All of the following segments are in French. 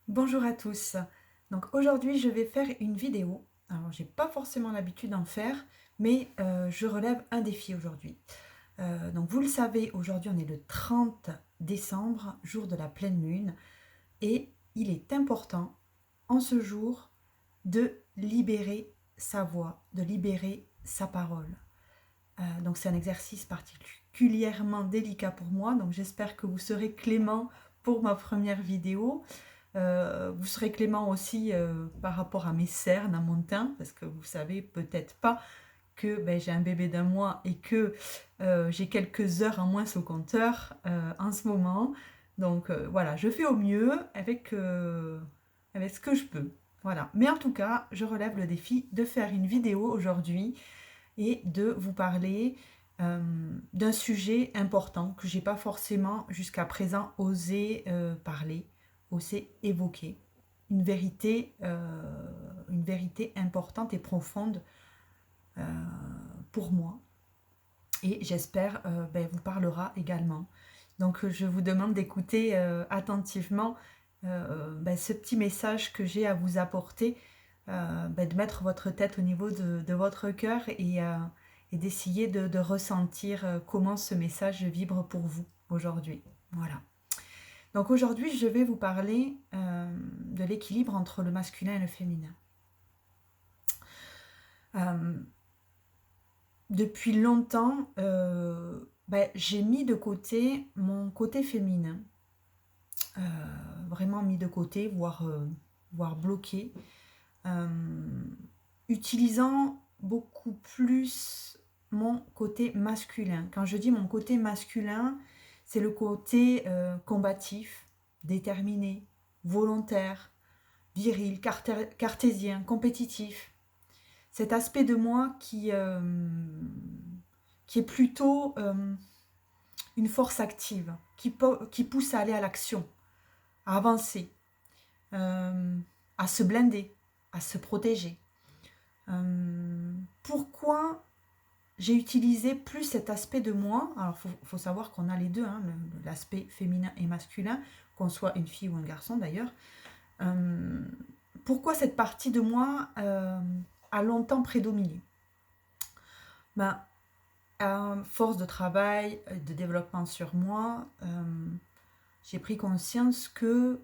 Bonjour à tous. Donc aujourd'hui je vais faire une vidéo. Alors j'ai pas forcément l'habitude d'en faire, mais je relève un défi aujourd'hui. Donc vous le savez, aujourd'hui on est le 30 décembre, jour de la pleine lune, et il est important en ce jour de libérer sa voix, de libérer sa parole. Donc c'est un exercice particulièrement délicat pour moi, donc j'espère que vous serez clément pour ma première vidéo. Vous serez clément aussi par rapport à mes cernes, à mon teint, parce que vous savez peut-être pas que j'ai un bébé d'un mois et que j'ai quelques heures en moins au compteur en ce moment. Donc voilà, je fais au mieux avec ce que je peux. Voilà. Mais en tout cas, je relève le défi de faire une vidéo aujourd'hui et de vous parler d'un sujet important que j'ai pas forcément jusqu'à présent osé parler, osé évoquer. Une vérité importante et profonde euh, pour moi et j'espère vous parlera également. Donc je vous demande d'écouter attentivement ce petit message que j'ai à vous apporter, de mettre votre tête au niveau de votre cœur et d'essayer de ressentir comment ce message vibre pour vous aujourd'hui. Voilà. Donc aujourd'hui, je vais vous parler de l'équilibre entre le masculin et le féminin. Euh, Depuis longtemps, j'ai mis de côté mon côté féminin, euh, vraiment mis de côté, voire bloqué, euh, utilisant beaucoup plus mon côté masculin. Quand je dis mon côté masculin, c'est le côté combatif, déterminé, volontaire, viril, cartésien, compétitif. Cet aspect de moi qui est plutôt une force active, qui pousse à aller à l'action, à avancer, euh, à se blinder, à se protéger. Pourquoi j'ai utilisé plus cet aspect de moi? Alors, faut savoir qu'on a les deux, hein, l'aspect féminin et masculin, qu'on soit une fille ou un garçon d'ailleurs. Euh, Pourquoi cette partie de moi a longtemps prédominé? Ben, à force de travail, de développement sur moi, j'ai pris conscience que,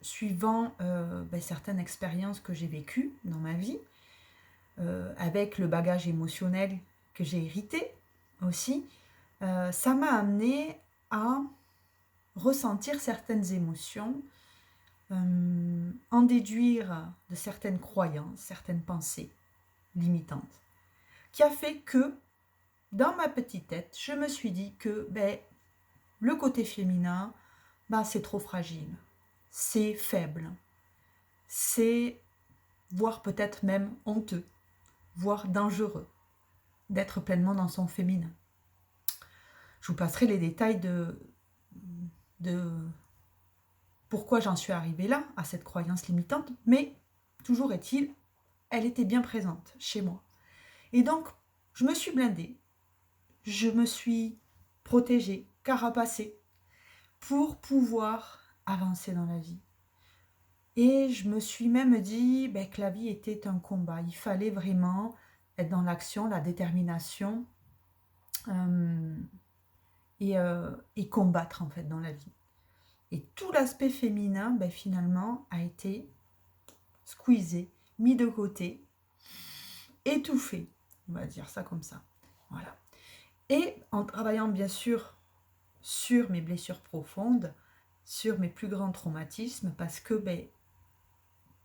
suivant certaines expériences que j'ai vécues dans ma vie, avec le bagage émotionnel que j'ai hérité aussi, ça m'a amené à ressentir certaines émotions, en déduire de certaines croyances, certaines pensées limitantes, qui a fait que, dans ma petite tête, je me suis dit que le côté féminin, c'est trop fragile, c'est faible, c'est voire peut-être même honteux, voire dangereux d'être pleinement dans son féminin. Je vous passerai les détails de pourquoi j'en suis arrivée là, à cette croyance limitante, mais toujours est-il, elle était bien présente chez moi. Et donc, je me suis blindée, je me suis protégée, carapacée, pour pouvoir avancer dans la vie. Et je me suis même dit que la vie était un combat. Il fallait vraiment être dans l'action, la détermination euh, et combattre en fait dans la vie. Et tout l'aspect féminin, finalement, a été squeezé, mis de côté, étouffé. On va dire ça comme ça. Voilà. Et en travaillant bien sûr sur mes blessures profondes, sur mes plus grands traumatismes, parce que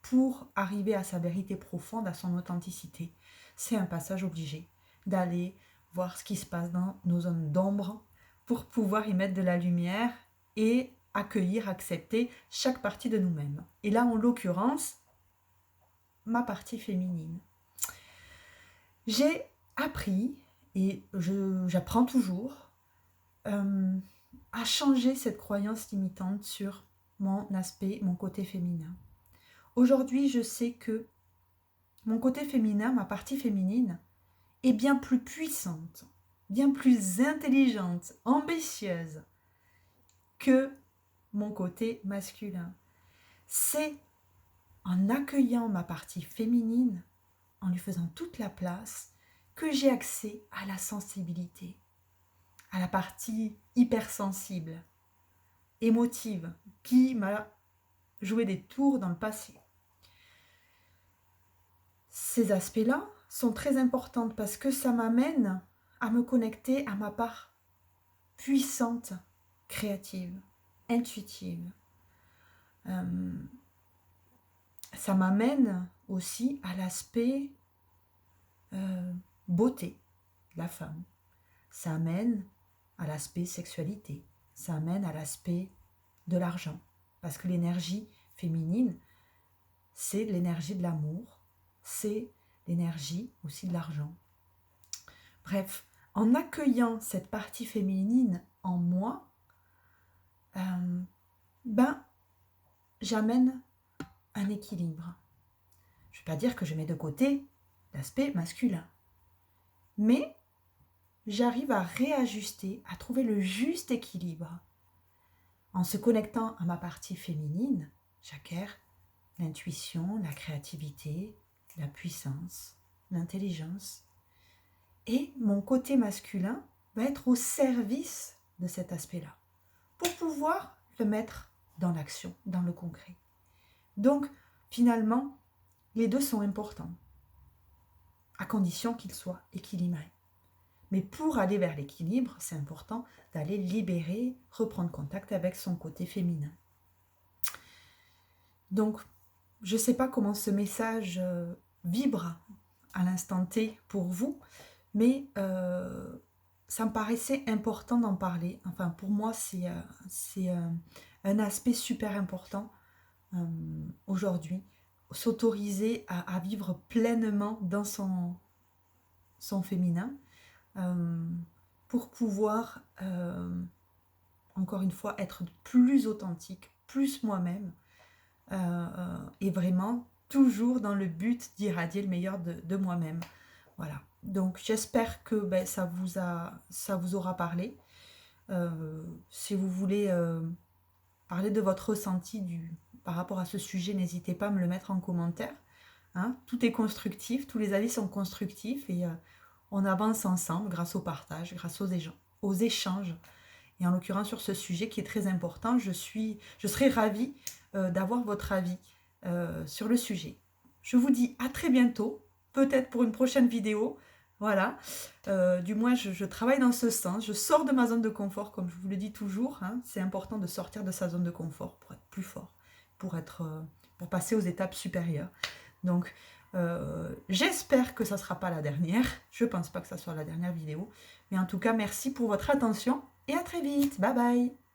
pour arriver à sa vérité profonde, à son authenticité, c'est un passage obligé d'aller voir ce qui se passe dans nos zones d'ombre pour pouvoir y mettre de la lumière et accueillir, accepter chaque partie de nous-mêmes. Et là, en l'occurrence, ma partie féminine. J'ai appris, et j'apprends toujours, à changer cette croyance limitante sur mon aspect, mon côté féminin. Aujourd'hui, je sais que mon côté féminin, ma partie féminine, est bien plus puissante, bien plus intelligente, ambitieuse que mon côté masculin. C'est en accueillant ma partie féminine, en lui faisant toute la place, que j'ai accès à la sensibilité, à la partie hypersensible, émotive, qui m'a joué des tours dans le passé. Ces aspects-là sont très importants parce que ça m'amène à me connecter à ma part puissante, créative, intuitive. Ça m'amène aussi à l'aspect beauté de la femme. Ça amène à l'aspect sexualité. Ça amène à l'aspect de l'argent. Parce que l'énergie féminine, c'est l'énergie de l'amour, c'est l'énergie aussi de l'argent. Bref, en accueillant cette partie féminine en moi, j'amène un équilibre. Je ne vais pas dire que je mets de côté l'aspect masculin, mais j'arrive à réajuster, à trouver le juste équilibre. En se connectant à ma partie féminine, j'acquiers l'intuition, la créativité, la puissance, l'intelligence. Et mon côté masculin va être au service de cet aspect-là, pour pouvoir le mettre dans l'action, dans le concret. Donc, finalement, les deux sont importants, à condition qu'ils soient équilibrés. Mais pour aller vers l'équilibre, c'est important d'aller libérer, reprendre contact avec son côté féminin. Donc, je ne sais pas comment ce message vibre à l'instant T pour vous, mais ça me paraissait important d'en parler. Enfin, pour moi, c'est un aspect super important aujourd'hui. S'autoriser à vivre pleinement dans son féminin pour pouvoir, encore une fois, être plus authentique, plus moi-même, et vraiment toujours dans le but d'irradier le meilleur de moi-même. Voilà. Donc j'espère que ça vous aura parlé. Si vous voulez parler de votre ressenti par rapport à ce sujet, n'hésitez pas à me le mettre en commentaire. Hein. Tout est constructif, tous les avis sont constructifs et on avance ensemble grâce au partage, grâce aux échanges. Et en l'occurrence sur ce sujet qui est très important, je serai ravie d'avoir votre avis sur le sujet. Je vous dis à très bientôt, peut-être pour une prochaine vidéo. Voilà, du moins je travaille dans ce sens, je sors de ma zone de confort comme je vous le dis toujours, hein. C'est important de sortir de sa zone de confort pour être plus fort, pour passer aux étapes supérieures. Donc j'espère que ça ne sera pas la dernière, je ne pense pas que ça soit la dernière vidéo, mais en tout cas merci pour votre attention et à très vite, bye bye.